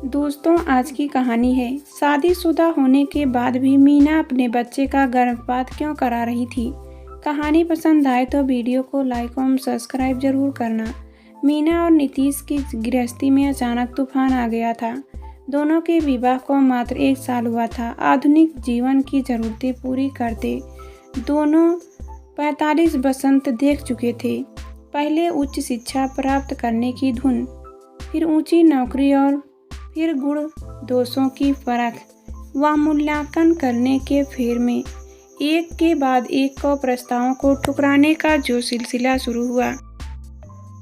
दोस्तों, आज की कहानी है शादीशुदा होने के बाद भी मीना अपने बच्चे का गर्भपात क्यों करा रही थी। कहानी पसंद आए तो वीडियो को लाइक और सब्सक्राइब जरूर करना। मीना और नीतीश की गृहस्थी में अचानक तूफान आ गया था। दोनों के विवाह को मात्र 1 साल हुआ था। आधुनिक जीवन की जरूरतें पूरी करते दोनों 45 बसंत देख चुके थे। पहले उच्च शिक्षा प्राप्त करने की धुन, फिर ऊंची नौकरी और फिर गुण दोषों की परख व मूल्यांकन करने के फेर में एक के बाद एक को प्रस्तावों को ठुकराने का जो सिलसिला शुरू हुआ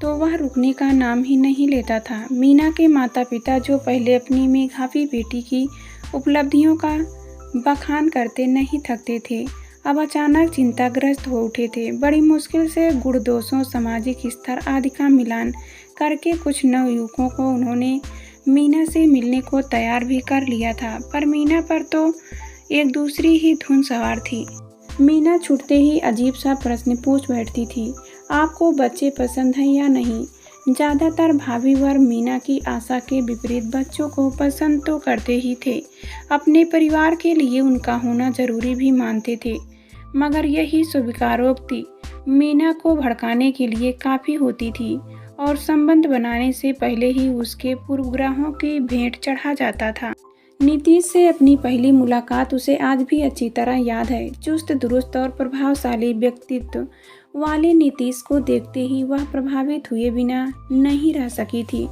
तो वह रुकने का नाम ही नहीं लेता था। मीना के माता पिता, जो पहले अपनी मेधावी बेटी की उपलब्धियों का बखान करते नहीं थकते थे, अब अचानक चिंताग्रस्त हो उठे थे। बड़ी मुश्किल से गुण दोषों, सामाजिक स्तर आदि का मिलान करके कुछ नवयुवकों को उन्होंने मीना से मिलने को तैयार भी कर लिया था, पर मीना पर तो एक दूसरी ही धुन सवार थी। मीना छूटते ही अजीब सा प्रश्न पूछ बैठती थी, आपको बच्चे पसंद हैं या नहीं। ज़्यादातर भावी वर्ग मीना की आशा के विपरीत बच्चों को पसंद तो करते ही थे, अपने परिवार के लिए उनका होना जरूरी भी मानते थे, मगर यही स्वीकारोक्ति मीना को भड़काने के लिए काफ़ी होती थी और संबंध बनाने से पहले ही उसके पूर्वग्रहों की भेंट चढ़ा जाता था। नीतीश से अपनी पहली मुलाकात उसे आज भी अच्छी तरह याद है। चुस्त दुरुस्त और प्रभावशाली व्यक्तित्व वाले नीतीश को देखते ही वह प्रभावित हुए बिना नहीं रह सकी थी,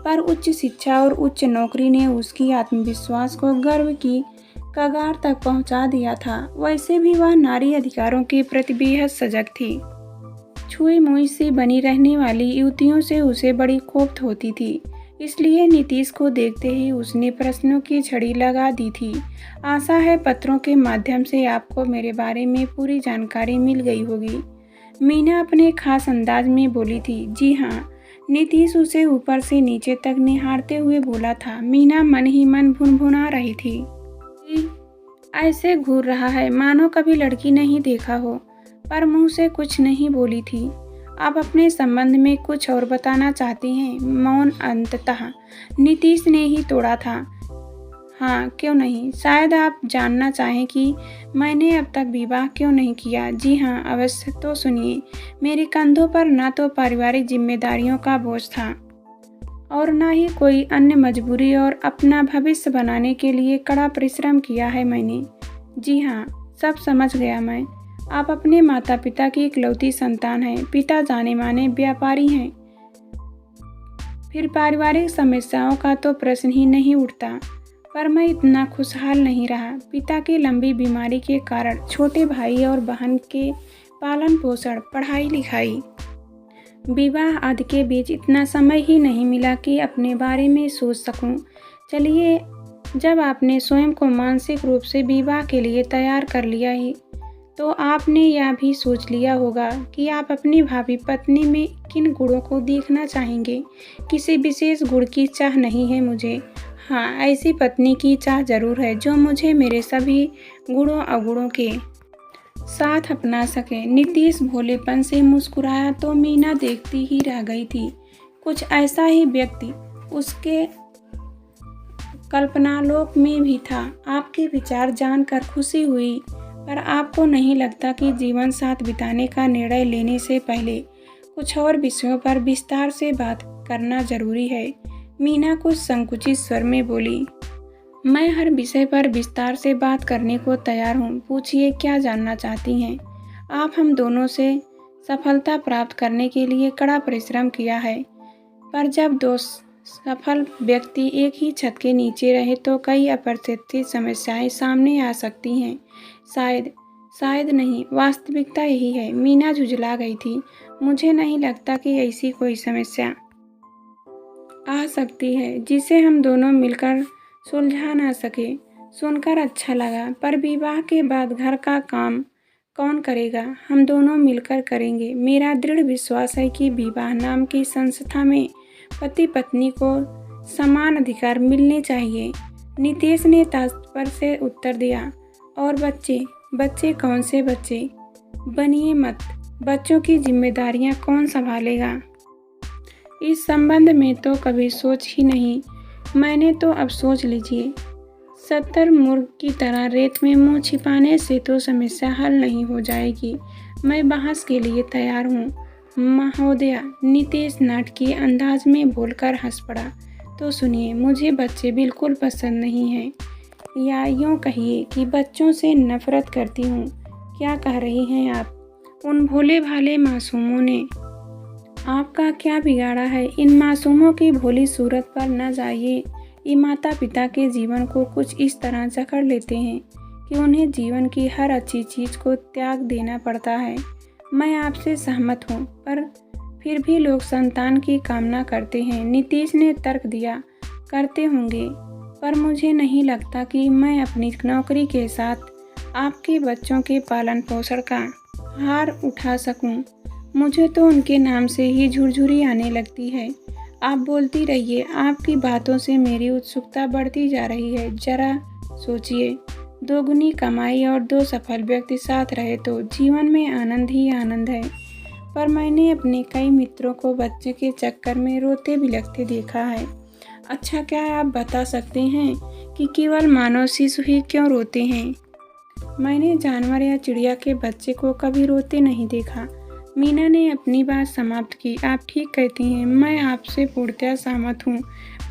पर उच्च शिक्षा और उच्च नौकरी ने उसकी आत्मविश्वास को गर्व की कगार तक पहुंचा दिया था। वैसे भी वह नारी अधिकारों के प्रति बेहद सजग थी। छुई मुई से बनी रहने वाली युवतियों से उसे बड़ी कोफ्त होती थी, इसलिए नीतीश को देखते ही उसने प्रश्नों की झड़ी लगा दी थी। आशा है पत्रों के माध्यम से आपको मेरे बारे में पूरी जानकारी मिल गई होगी, मीना अपने खास अंदाज में बोली थी। जी हाँ, नीतीश उसे ऊपर से नीचे तक निहारते हुए बोला था। मीना मन ही मन भुनभुना रही थी, ऐसे घूर रहा है मानो कभी लड़की नहीं देखा हो, पर मुंह से कुछ नहीं बोली थी। आप अपने संबंध में कुछ और बताना चाहती हैं। मौन अंततः नीतीश ने ही तोड़ा था। हाँ, क्यों नहीं। शायद आप जानना चाहें कि मैंने अब तक विवाह क्यों नहीं किया। जी हाँ, अवश्य। तो सुनिए, मेरे कंधों पर ना तो पारिवारिक जिम्मेदारियों का बोझ था और ना ही कोई अन्य मजबूरी, और अपना भविष्य बनाने के लिए कड़ा परिश्रम किया है मैंने। जी हाँ, सब समझ गया मैं। आप अपने माता पिता की इकलौती संतान हैं। पिता जाने माने व्यापारी हैं, फिर पारिवारिक समस्याओं का तो प्रश्न ही नहीं उठता। पर मैं इतना खुशहाल नहीं रहा। पिता की लंबी बीमारी के कारण छोटे भाई और बहन के पालन पोषण, पढ़ाई लिखाई, विवाह आदि के बीच इतना समय ही नहीं मिला कि अपने बारे में सोच सकूं। चलिए, जब आपने स्वयं को मानसिक रूप से विवाह के लिए तैयार कर लिया ही, तो आपने यह भी सोच लिया होगा कि आप अपनी भावी पत्नी में किन गुणों को देखना चाहेंगे। किसी विशेष गुण की चाह नहीं है मुझे। हाँ, ऐसी पत्नी की चाह जरूर है जो मुझे मेरे सभी गुणों अवगुणों के साथ अपना सके। नीतीश भोलेपन से मुस्कुराया तो मीना देखती ही रह गई थी। कुछ ऐसा ही व्यक्ति उसके कल्पनालोक में भी था। आपके विचार जानकर खुशी हुई, पर आपको नहीं लगता कि जीवन साथ बिताने का निर्णय लेने से पहले कुछ और विषयों पर विस्तार से बात करना जरूरी है। मीना कुछ संकुचित स्वर में बोली, मैं हर विषय पर विस्तार से बात करने को तैयार हूँ। पूछिए, क्या जानना चाहती हैं आप। हम दोनों से सफलता प्राप्त करने के लिए कड़ा परिश्रम किया है, पर जब दो सफल व्यक्ति एक ही छत के नीचे रहे तो कई अप्रत्याशित समस्याएं सामने आ सकती हैं। शायद नहीं, वास्तविकता यही है। मीना झुंझला गई थी। मुझे नहीं लगता कि ऐसी कोई समस्या आ सकती है जिसे हम दोनों मिलकर सुलझा ना सके। सुनकर अच्छा लगा, पर विवाह के बाद घर का काम कौन करेगा। हम दोनों मिलकर करेंगे। मेरा दृढ़ विश्वास है कि विवाह नाम की संस्था में पति पत्नी को समान अधिकार मिलने चाहिए। नीतीश ने तात्पर्य से उत्तर दिया। और बच्चे कौन से बच्चे। बनिए मत। बच्चों की जिम्मेदारियां कौन संभालेगा। इस संबंध में तो कभी सोच ही नहीं मैंने तो अब सोच लीजिए, शुतुरमुर्ग की तरह रेत में मुंह छिपाने से तो समस्या हल नहीं हो जाएगी। मैं बहस के लिए तैयार हूँ महोदया। नीतीश नाटकीय अंदाज में बोलकर हंस पड़ा। तो सुनिए, मुझे बच्चे बिल्कुल पसंद नहीं हैं, या यूँ कहिए कि बच्चों से नफरत करती हूँ। क्या कह रही हैं आप? उन भोले भाले मासूमों ने आपका क्या बिगाड़ा है? इन मासूमों की भोली सूरत पर न जाइए। ये माता पिता के जीवन को कुछ इस तरह जकड़ लेते हैं कि उन्हें जीवन की हर अच्छी चीज़ को त्याग देना पड़ता है। मैं आपसे सहमत हूँ, पर फिर भी लोग संतान की कामना करते हैं। नीतीश ने तर्क दिया। करते होंगे, पर मुझे नहीं लगता कि मैं अपनी नौकरी के साथ आपके बच्चों के पालन पोषण का भार उठा सकूं। मुझे तो उनके नाम से ही झुरझुरी आने लगती है। आप बोलती रहिए, आपकी बातों से मेरी उत्सुकता बढ़ती जा रही है। जरा सोचिए, दोगुनी कमाई और दो सफल व्यक्ति साथ रहे तो जीवन में आनंद ही आनंद है। पर मैंने अपने कई मित्रों को बच्चे के चक्कर में रोते बिलखते देखा है। अच्छा, क्या आप बता सकते हैं कि केवल मानव शिशु ही क्यों रोते हैं? मैंने जानवर या चिड़िया के बच्चे को कभी रोते नहीं देखा। मीना ने अपनी बात समाप्त की। आप ठीक कहती हैं, मैं आपसे पूर्णतः सहमत हूँ,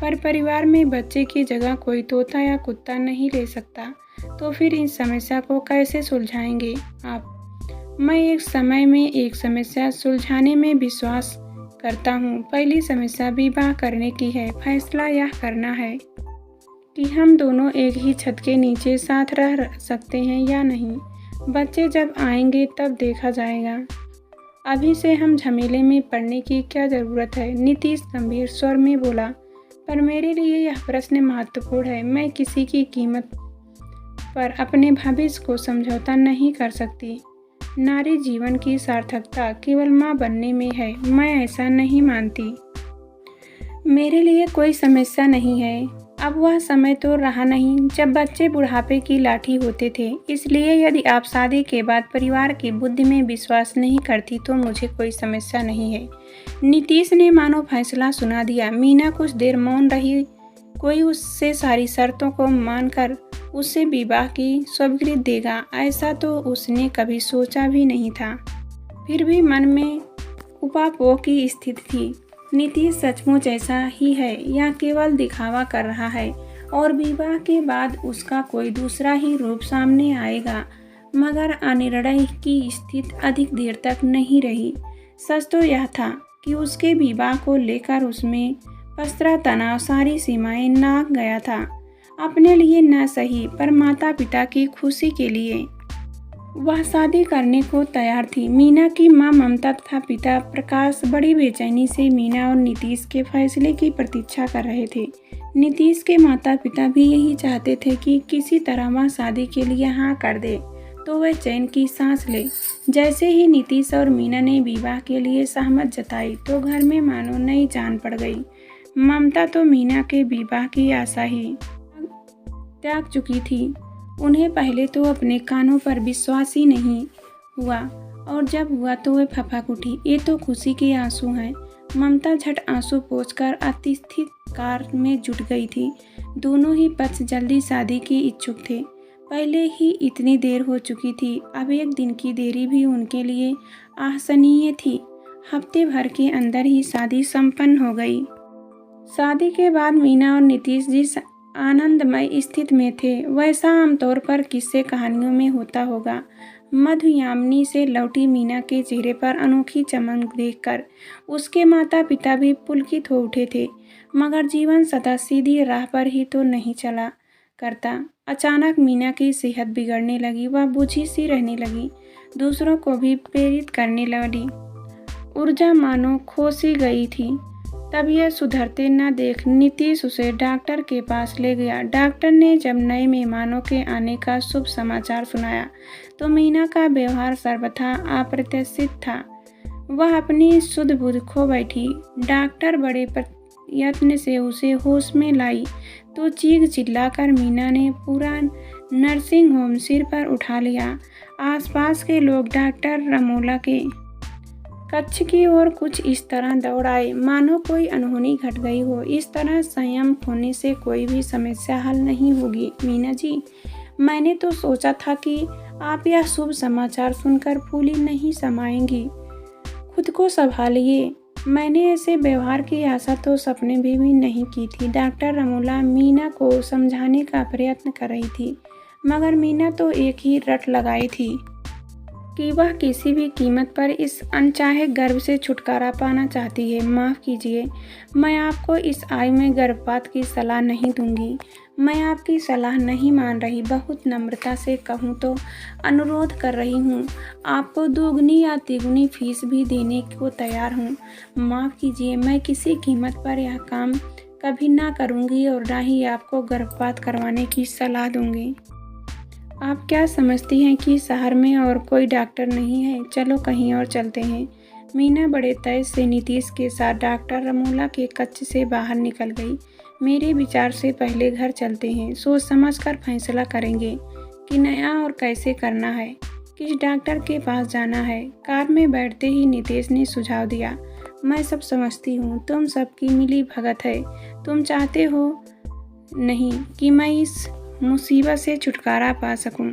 पर परिवार में बच्चे की जगह कोई तोता या कुत्ता नहीं ले सकता। तो फिर इस समस्या को कैसे सुलझाएंगे आप? मैं एक समय में एक समस्या सुलझाने में विश्वास करता हूँ। पहली समस्या विवाह करने की है। फैसला यह करना है कि हम दोनों एक ही छत के नीचे साथ रह सकते हैं या नहीं। बच्चे जब आएंगे तब देखा जाएगा। अभी से हम झमेले में पड़ने की क्या ज़रूरत है? नीतीश गंभीर स्वर में बोला। पर मेरे लिए यह प्रश्न महत्वपूर्ण है। मैं किसी की कीमत पर अपने भविष्य को समझौता नहीं कर सकती। नारी जीवन की सार्थकता केवल माँ बनने में है। मैं ऐसा नहीं मानती। मेरे लिए कोई समस्या नहीं है। अब वह समय तो रहा नहीं जब बच्चे बुढ़ापे की लाठी होते थे। इसलिए यदि आप शादी के बाद परिवार की बुद्धि में विश्वास नहीं करती तो मुझे कोई समस्या नहीं है। नीतीश ने मानो फैसला सुना दिया। मीना कुछ देर मौन रही। कोई उससे सारी शर्तों को मानकर उससे विवाह की स्वीकृति देगा, ऐसा तो उसने कभी सोचा भी नहीं था। फिर भी मन में उपापोह की स्थिति थी। नीतीश सचमुच ऐसा ही है या केवल दिखावा कर रहा है और विवाह के बाद उसका कोई दूसरा ही रूप सामने आएगा? मगर अनिर्णय की स्थिति अधिक देर तक नहीं रही। सच तो यह था कि उसके विवाह को लेकर उसमें पसरा तनाव सारी सीमाएं नाप गया था। अपने लिए न सही, पर माता पिता की खुशी के लिए वह शादी करने को तैयार थी। मीना की मां ममता तथा पिता प्रकाश बड़ी बेचैनी से मीना और नीतीश के फैसले की प्रतीक्षा कर रहे थे। नीतीश के माता पिता भी यही चाहते थे कि किसी तरह वह शादी के लिए हाँ कर दे तो वह चैन की सांस ले। जैसे ही नीतीश और मीना ने विवाह के लिए सहमत जताई तो घर में मानो नई जान पड़ गई। ममता तो मीना के विवाह की आशा ही त्याग चुकी थी। उन्हें पहले तो अपने कानों पर विश्वास ही नहीं हुआ और जब हुआ तो वे फपक उठी। ये तो खुशी के आंसू हैं। ममता झट आंसू पोंछकर अतिथि कार में जुट गई थी। दोनों ही पक्ष जल्दी शादी की इच्छुक थे। पहले ही इतनी देर हो चुकी थी, अब एक दिन की देरी भी उनके लिए आहसनीय थी। हफ्ते भर के अंदर ही शादी संपन्न हो गई। शादी के बाद मीना और नीतीश जिस आनंदमय स्थिति में थे वैसा आमतौर पर किस्से कहानियों में होता होगा। मधुयामिनी से लौटी मीना के चेहरे पर अनोखी चमक देखकर उसके माता पिता भी पुलकित हो उठे थे। मगर जीवन सदा सीधी राह पर ही तो नहीं चला करता। अचानक मीना की सेहत बिगड़ने लगी। वह बुझी सी रहने लगी, दूसरों को भी प्रेरित करने लगी। ऊर्जा मानो खो सी गई थी। तबीयत सुधरते न देख नीतीश उसे डॉक्टर के पास ले गया। डॉक्टर ने जब नए मेहमानों के आने का शुभ समाचार सुनाया तो मीना का व्यवहार सर्वथा अप्रत्याशित था। वह अपनी शुद्ध बुद्ध खो बैठी। डॉक्टर बड़े यत्न से उसे होश में लाई तो चीख चिल्लाकर मीना ने पूरा नर्सिंग होम सिर पर उठा लिया। आसपास के लोग डॉक्टर रमोला के कक्ष की ओर कुछ इस तरह दौड़ आए मानो कोई अनहोनी घट गई हो। इस तरह संयम खोने से कोई भी समस्या हल नहीं होगी। मीना जी, मैंने तो सोचा था कि आप यह शुभ समाचार सुनकर फूली नहीं समाएंगी। खुद को संभालिए। मैंने ऐसे व्यवहार की आशा तो सपने में भी नहीं की थी। डॉक्टर रमोला मीना को समझाने का प्रयत्न कर रही थी, मगर मीना तो एक ही रट लगाई थी कि वह किसी भी कीमत पर इस अनचाहे गर्भ से छुटकारा पाना चाहती है। माफ़ कीजिए, मैं आपको इस आयु में गर्भपात की सलाह नहीं दूंगी। मैं आपकी सलाह नहीं मान रही, बहुत नम्रता से कहूँ तो अनुरोध कर रही हूँ। आपको दोगुनी या तिगुनी फीस भी देने को तैयार हूँ। माफ़ कीजिए, मैं किसी कीमत पर यह काम कभी ना करूँगी और ना ही आपको गर्भपात करवाने की सलाह दूँगी। आप क्या समझती हैं कि शहर में और कोई डॉक्टर नहीं है? चलो कहीं और चलते हैं। मीना बड़े तेज से नीतीश के साथ डॉक्टर रमोला के कक्ष से बाहर निकल गई। मेरे विचार से पहले घर चलते हैं, सोच समझ कर फैसला करेंगे कि नया और कैसे करना है, किस डॉक्टर के पास जाना है। कार में बैठते ही नीतीश ने सुझाव दिया, मैं सब समझती हूँ, तुम सबकी मिली भगत है। तुम चाहते हो नहीं कि मैं इस मुसीबत से छुटकारा पा सकूं।